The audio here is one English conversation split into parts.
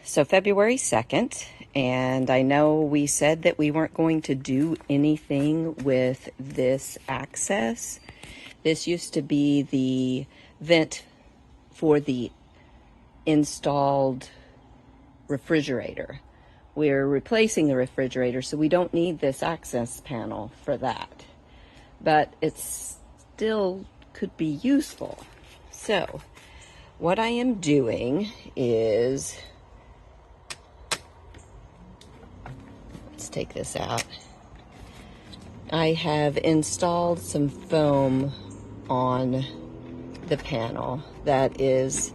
So February 2nd, and I know we said that we weren't going to do anything with this access. This used to be the vent for the installed refrigerator. We're replacing the refrigerator, so we don't need this access panel for that. But it still could be useful. So what I am doing is, let's take this out. I have installed some foam on the panel that is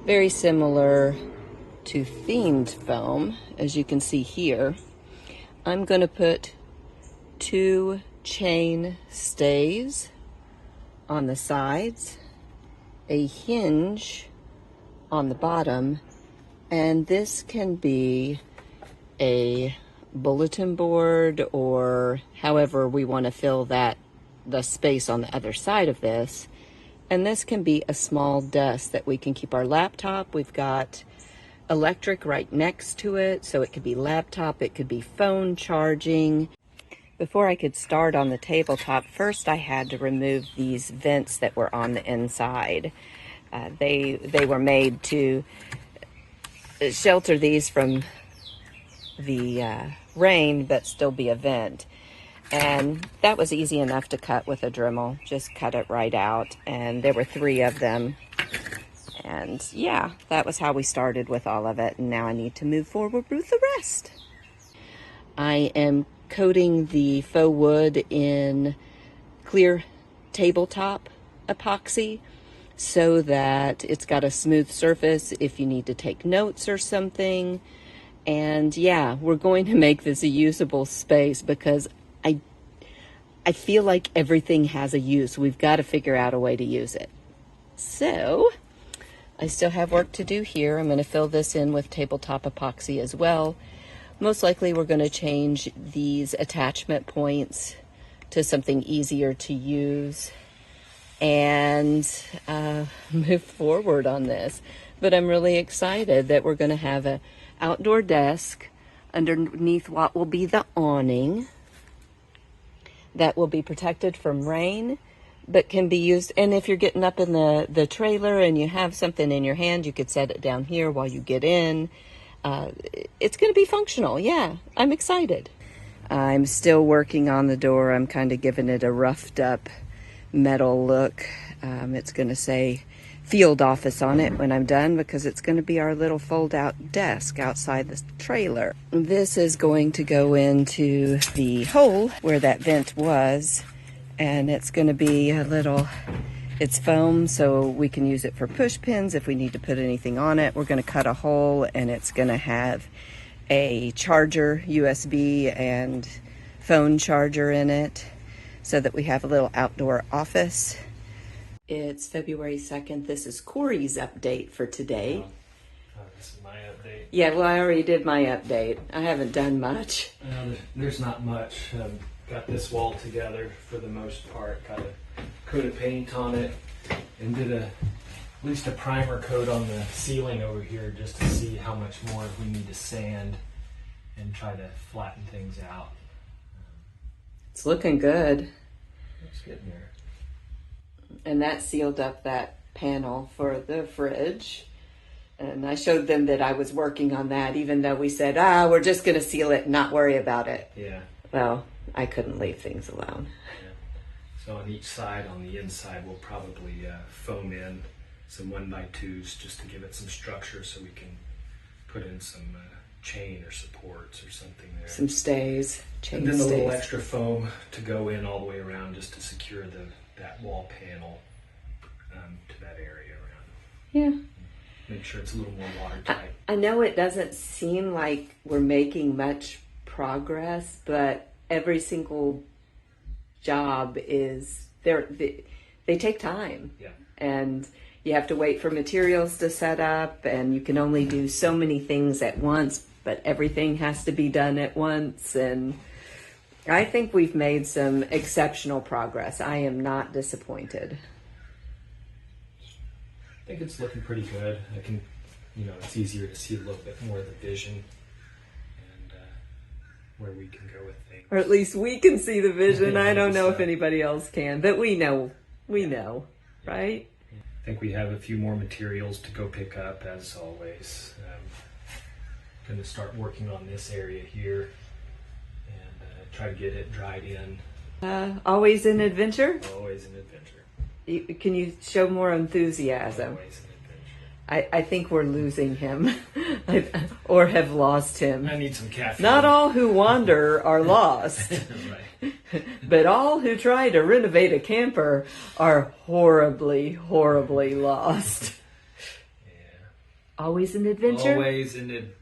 very similar to themed foam, as you can see here. I'm going to put 2 chain stays on the sides, a hinge on the bottom, and this can be a bulletin board or however we want to fill the space on the other side of this. And this can be a small desk that we can keep our laptop. We've got electric right next to it, so it could be laptop, it could be phone charging. Before I could start on the tabletop, first I had to remove these vents that were on the inside. They were made to shelter these from the rain, but still be a vent. And that was easy enough to cut with a Dremel. Just cut it right out. And there were 3 of them. And yeah, that was how we started with all of it. And now I need to move forward with the rest. I am coating the faux wood in clear tabletop epoxy so that it's got a smooth surface if you need to take notes or something. And yeah, we're going to make this a usable space because I feel like everything has a use. We've got to figure out a way to use it. So I still have work to do here. I'm going to fill this in with tabletop epoxy as well. Most likely we're going to change these attachment points to something easier to use and move forward on this. But I'm really excited that we're going to have an outdoor desk underneath what will be the awning that will be protected from rain, but can be used. And if you're getting up in the trailer and you have something in your hand, you could set it down here while you get in. It's going to be functional. Yeah, I'm excited. I'm still working on the door. I'm kind of giving it a roughed up metal look. It's going to say field office on it when I'm done because it's going to be our little fold out desk outside the trailer. This is going to go into the hole where that vent was, and it's going to be it's foam, so we can use it for push pins if we need to put anything on it. We're going to cut a hole, and it's going to have a charger, USB and phone charger in it, so that we have a little outdoor office. It's February 2nd. This is Corey's update for today. This is my update. Yeah, well, I already did my update. I haven't done much. There's not much. Got this wall together for the most part. Got a coat of paint on it and did at least a primer coat on the ceiling over here just to see how much more we need to sand and try to flatten things out. It's looking good. It's getting there. And that sealed up that panel for the fridge. And I showed them that I was working on that, even though we said, we're just going to seal it and not worry about it. Yeah. Well, I couldn't leave things alone. Yeah. So on each side, on the inside, we'll probably foam in some 1x2s just to give it some structure so we can put in some chain or supports or something there. Some stays, chain and then stays. a little extra foam to go in all the way around just to secure that wall panel to that area around. Yeah. Make sure it's a little more watertight. I know it doesn't seem like we're making much progress, but every single job is they take time. Yeah. And you have to wait for materials to set up, and you can only do so many things at once, but everything has to be done at once. And I think we've made some exceptional progress. I am not disappointed. I think it's looking pretty good. I can you know, it's easier to see a little bit more of the vision and where we can go with things. Or at least we can see the vision. I don't know if So, anybody else can, but we know, right? I think we have a few more materials to go pick up, as always. Going to start working on this area here and try to get it dried in. Always an adventure? Always an adventure. Can you show more enthusiasm? Always an adventure. I think we're losing him or have lost him. I need some caffeine. Not all who wander are lost. Right. But all who try to renovate a camper are horribly, horribly lost. Yeah. Always an adventure? Always an adventure.